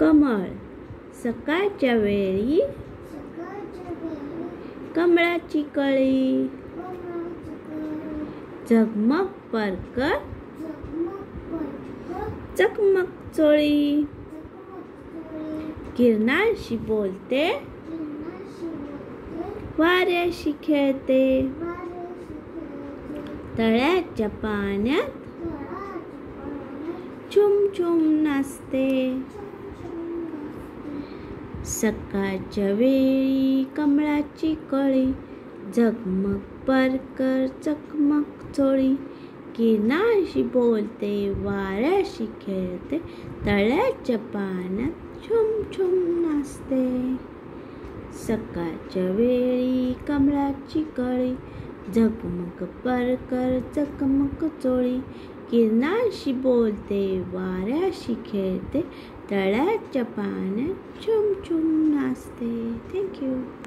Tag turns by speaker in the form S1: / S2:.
S1: कमळ सकाळच्या वेळी कमळाची कळी झगमग परकर चकमक चोळी किरणांशी बोलते वाऱ्याशी खेळते तळ्याच्या पाण्यात छुम छुम नाचते सकाळच्या वेळी कमळाची कळी झगमग परकर चकमक चोळी किरणांशी बोलते वाऱ्याशी खेळते तळ्याच्या पाण्यात छुम छुम नाचते सकाळच्या वेळी कमळाची कळी झगमग परकर चकमक चोळी किरणांशी बोलते वाऱ्याशी खेळते तळ्याच्या पाण्यात छुम छुम नाचते. थँक्यू.